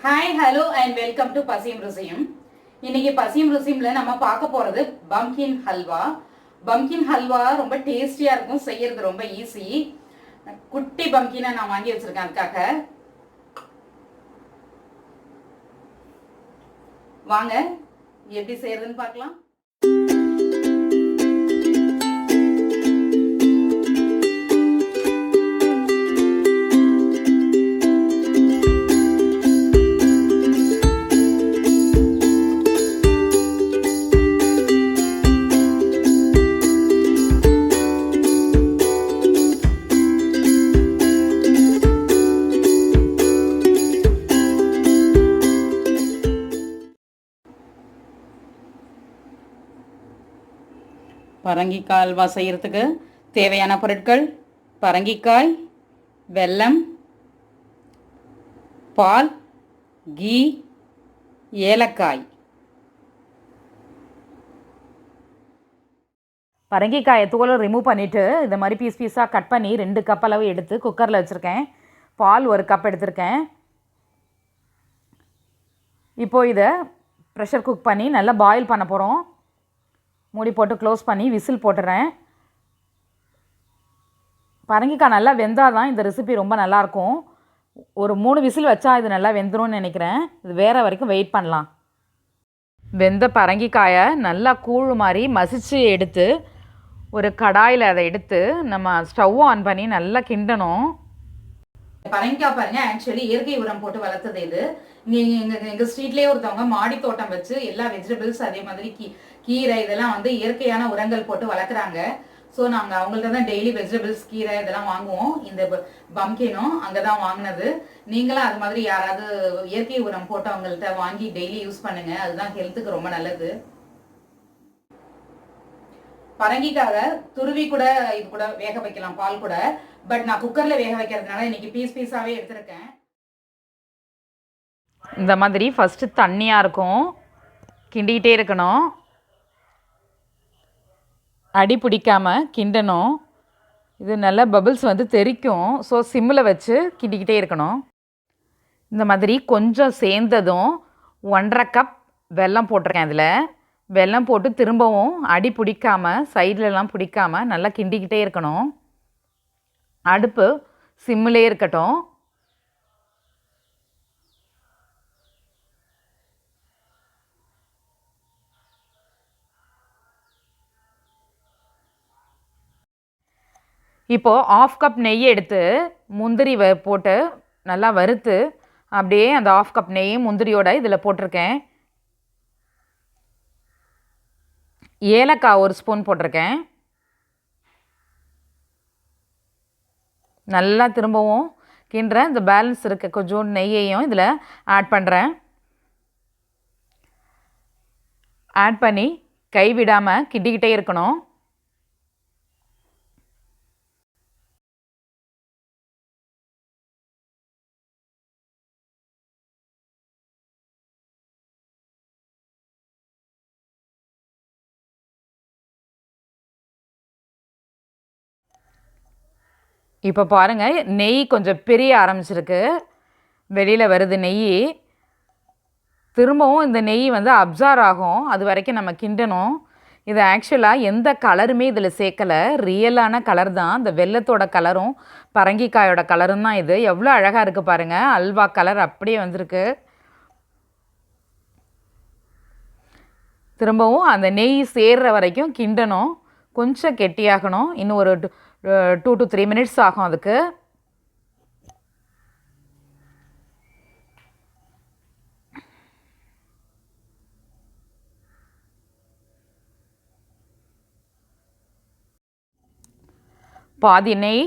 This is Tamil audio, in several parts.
Hi, hello and welcome to Pasiyum Rusiyum. இன்னைக்கு Pasiyum Rusiyumல நம்ம பார்க்க போறது pumpkin halwa. Pumpkin halwa ரொம்ப டேஸ்டியா இருக்கும், செய்யறது ரொம்ப ஈஸி. குட்டி pumpkin நான் வாங்கி வச்சிருக்கேன் அதுக்காக. வாங்க எப்படி செய்யறதுன்னு பார்க்கலாம். பரங்கிக்காய் அல்வா செய்கிறதுக்கு தேவையான பொருட்கள்: பரங்கிக்காய், வெல்லம், பால், கீ, ஏலக்காய். பரங்கிக்காயை தோலை ரிமூவ் பண்ணிவிட்டு இந்த மாதிரி பீஸாக கட் பண்ணி 2 கப் அளவு எடுத்து குக்கரில் வச்சுருக்கேன். பால் 1 கப் எடுத்திருக்கேன். இப்போது இதை ப்ரெஷர் குக் பண்ணி நல்லா பாயில் பண்ண போகிறோம். மூடி போட்டு க்ளோஸ் பண்ணி விசில் போட்டுறேன். பரங்கிக்காய் நல்லா வெந்தால் தான் இந்த ரெசிபி ரொம்ப நல்லாயிருக்கும். ஒரு 3 விசில் வச்சா இது நல்லா வெந்துரும்னு நினைக்கிறேன். இது வேற வரைக்கும் வெயிட் பண்ணலாம். வெந்த பரங்கிக்காயை நல்லா கூழ் மாதிரி மசிச்சு எடுத்து ஒரு கடாயில் அதை எடுத்து நம்ம ஸ்டவ் ஆன் பண்ணி நல்லா கிண்டணும். பரங்கிக்காய் பாருங்க, ஆக்சுவலி இயற்கை உரம் போட்டு வளர்த்தது இது. எங்கள் ஸ்ட்ரீட்லேயே ஒருத்தவங்க மாடி தோட்டம் வச்சு எல்லா வெஜிடபிள்ஸ் அதே மாதிரி கீரை இதெல்லாம் வந்து இயற்கையான உரங்கள் போட்டு வளர்க்குறாங்க. ஸோ நாங்கள் அவங்கள்ட்ட தான் டெய்லி வெஜிடபிள்ஸ் கீரை இதெல்லாம் வாங்குவோம். இந்த பம்கினும் அங்கே தான் வாங்கினது. நீங்களும் அது மாதிரி யாராவது இயற்கை உரம் போட்டவங்கள்ட்ட வாங்கி டெய்லி யூஸ் பண்ணுங்க. அதுதான் ஹெல்த்துக்கு ரொம்ப நல்லது. பரங்கிக்காக துருவி கூட இது கூட வேக வைக்கலாம் பால் கூட. பட் நான் குக்கரில் வேக வைக்கிறதுனால இன்னைக்கு பீஸாகவே எடுத்திருக்கேன். இந்த மாதிரி ஃபஸ்ட்டு தண்ணியாக இருக்கும், கிண்டிக்கிட்டே இருக்கணும். அடி பிடிக்காமல் கிண்டணும். இது நல்லா பபிள்ஸ் வந்து தெறிக்கும். ஸோ சிம்மில் வச்சு கிண்டிக்கிட்டே இருக்கணும். இந்த மாதிரி கொஞ்சம் சேர்ந்ததும் 1.5 கப் வெல்லம் போட்டிருக்கேன். அதில் வெல்லம் போட்டு திரும்பவும் அடி பிடிக்காமல் சைட்லலாம் பிடிக்காமல் நல்லா கிண்டிக்கிட்டே இருக்கணும். அடுப்பு சிம்மிலே இருக்கட்டும். இப்போது 1/2 கப் நெய் எடுத்து முந்திரி போட்டு நல்லா வறுத்து அப்படியே அந்த 1/2 கப் நெய் முந்திரியோட இதில் போட்டிருக்கேன். ஏலக்காய் 1 ஸ்பூன் போட்டிருக்கேன். நல்லா திரும்பவும் கிண்டுறேன். இந்த பேலன்ஸ் இருக்க கொஞ்சம் நெய்யையும் இதில் ஆட் பண்ணுறேன். ஆட் பண்ணி கைவிடாமல் கிண்டிக்கிட்டே இருக்கணும். இப்போ பாருங்கள், நெய் கொஞ்சம் பிரிய ஆரம்பிச்சிருக்கு. வெளியில் வருது நெய். திரும்பவும் இந்த நெய் வந்து அப்சார்வ் ஆகும். அது வரைக்கும் நம்ம கிண்டணும். இது ஆக்சுவலாக எந்த கலருமே இதில் சேர்க்கலை. ரியலான கலர் தான். இந்த வெல்லத்தோட கலரும் பரங்கிக்காயோட கலரும் தான் இது. எவ்வளோ அழகாக இருக்குது பாருங்கள். அல்வா கலர் அப்படியே வந்திருக்கு. திரும்பவும் அந்த நெய் சேர்கிற வரைக்கும் கிண்டணும். கொஞ்சம் கெட்டியாகணும். இன்னும் ஒரு 2 to 3 மினிட்ஸ் ஆகும் அதுக்கு. பாதி நெய்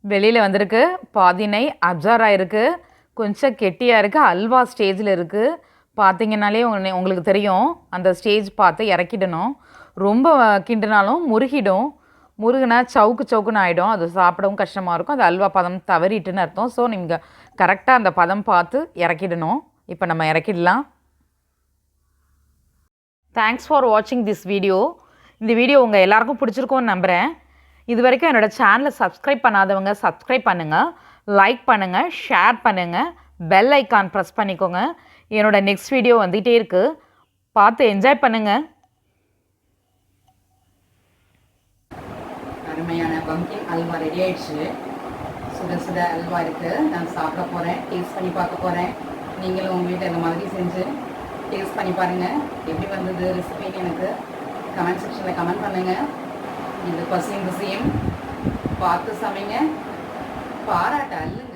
வெளியில் வந்திருக்கு, பாதி நெய் அப்சார்வ் ஆகிருக்கு. கொஞ்சம் கெட்டியாக இருக்குது. அல்வா ஸ்டேஜில் இருக்குது. பார்த்தீங்கன்னாலே உங்களுக்கு தெரியும். அந்த ஸ்டேஜ் பார்த்து இறக்கிடணும். ரொம்ப கிண்டினாலும் முருகிடும். முருகுனா சவுக்குன்னு ஆகிடும். அது சாப்பிடவும் கஷ்டமாக இருக்கும். அது அல்வா பதம் தவறிட்டுன்னு அர்த்தம். ஸோ நீங்கள் கரெக்டாக அந்த பதம் பார்த்து இறக்கிடணும். இப்போ நம்ம இறக்கிடலாம். தேங்க்ஸ் ஃபார் வாட்சிங் திஸ் வீடியோ. இந்த வீடியோ உங்கள் எல்லாருக்கும் பிடிச்சிருக்கும்னு நம்புகிறேன். இது வரைக்கும் என்னோடய சேனலை சப்ஸ்கிரைப் பண்ணாதவங்க சப்ஸ்கிரைப் பண்ணுங்கள், லைக் பண்ணுங்கள், ஷேர் பண்ணுங்கள், பெல் ஐக்கான் ப்ரெஸ் பண்ணிக்கோங்க. என்னோடய நெக்ஸ்ட் வீடியோ வந்துகிட்டே இருக்குது, பார்த்து என்ஜாய் பண்ணுங்கள். அருமையான பம்கின் அல்வா ரெடி ஆயிடுச்சு. சுட சுட அல்வா இருக்குது. நான் சாப்பிட போகிறேன், டேஸ்ட் பண்ணி பார்க்க போகிறேன். நீங்களும் உங்கள் வீட்டில் இந்த மாதிரி செஞ்சு டேஸ்ட் பண்ணி பாருங்கள். எப்படி வந்தது ரெசிபின்னு எனக்கு கமெண்ட் செக்ஷனில் கமெண்ட் பண்ணுங்கள். இது பசியும் ருசியும் பார்த்து சமைங்க, பாராட்ட அல்லுங்க.